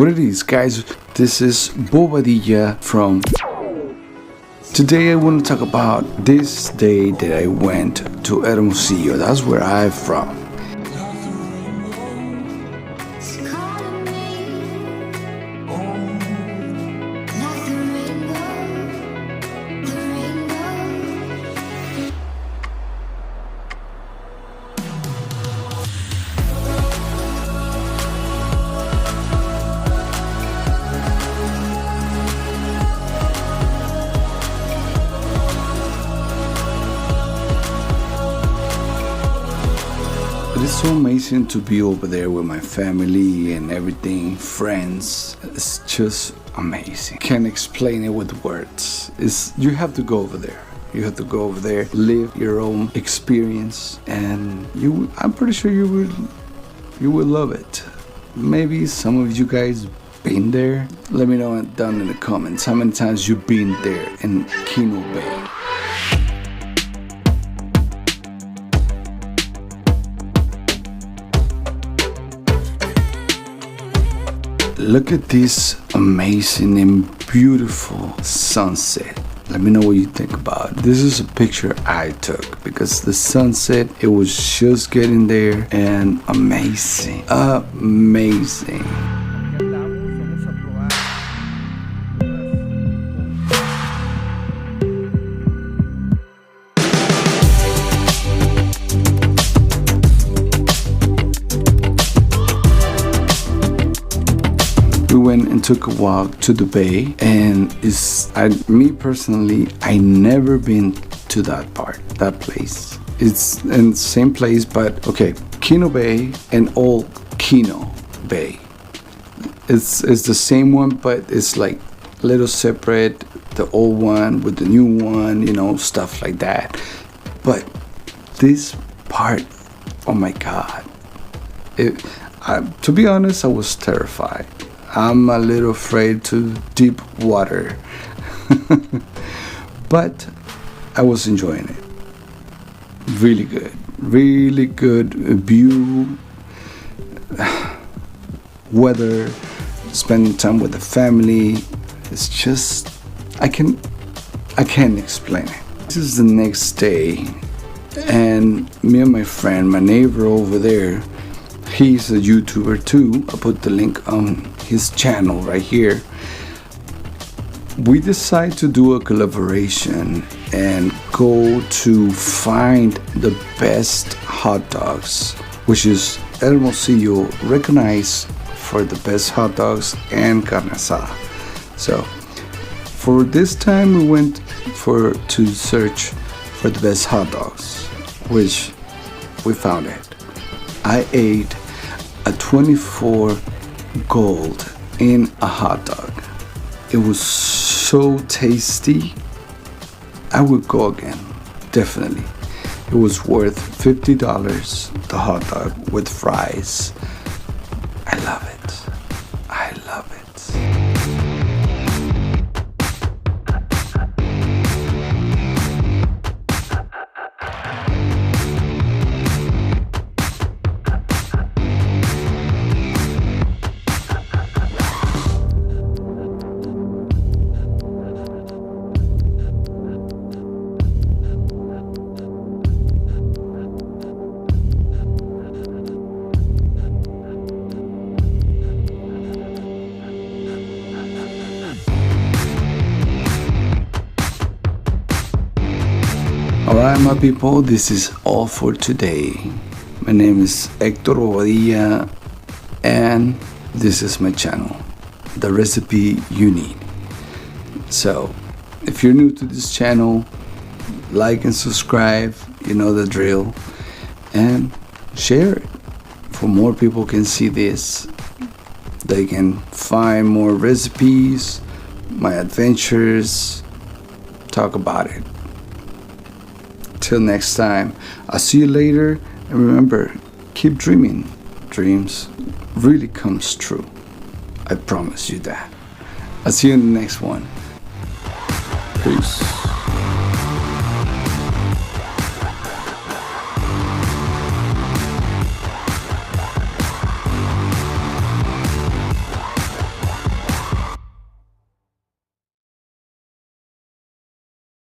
What it is, guys, this is Bobadilla from... Today I want to talk about this day that I went to Hermosillo. That's where I'm from. It's so amazing to be over there with my family and everything, friends. It's just amazing. Can't explain it with words. You have to go over there. You have to go over there, live your own experience, and I'm pretty sure you will love it. Maybe some of you guys been there. Let me know down in the comments how many times you've been there in Quino Bay. Look at this amazing and beautiful sunset. Let me know what you think about it. This is a picture I took because the sunset, it was just getting there and amazing. Amazing. We went and took a walk to the bay, and me personally, I never been to that place. It's in the same place, but okay, Quino Bay and Old Quino Bay. It's the same one, but it's like a little separate, the old one with the new one, stuff like that. But this part, oh my God. To be honest, I was terrified. I'm a little afraid to deep water. But I was enjoying it. Really good view, weather, spending time with the family. It's just, I can't explain it. This is the next day, and me and my friend, my neighbor over there, he's a YouTuber too. I'll put the link on his channel right here. We decided to do a collaboration and go to find the best hot dogs, which is Hermosillo recognized for the best hot dogs and carne asada. So for this time we went to search for the best hot dogs, which we found it. I ate a 24 gold in a hot dog. It was so tasty. I would go again, definitely. It was worth $50, the hot dog with fries. I love it. I love it. Alright, my people, this is all for today. My name is Hector Bobadilla, and this is my channel, The Recipe You Need. So, if you're new to this channel, like and subscribe, you know the drill, and share it for more people can see this. They can find more recipes, my adventures, talk about it. Till next time, I'll see you later, and remember, keep dreaming. Dreams really comes true. I promise you that. I'll see you in the next one. Peace.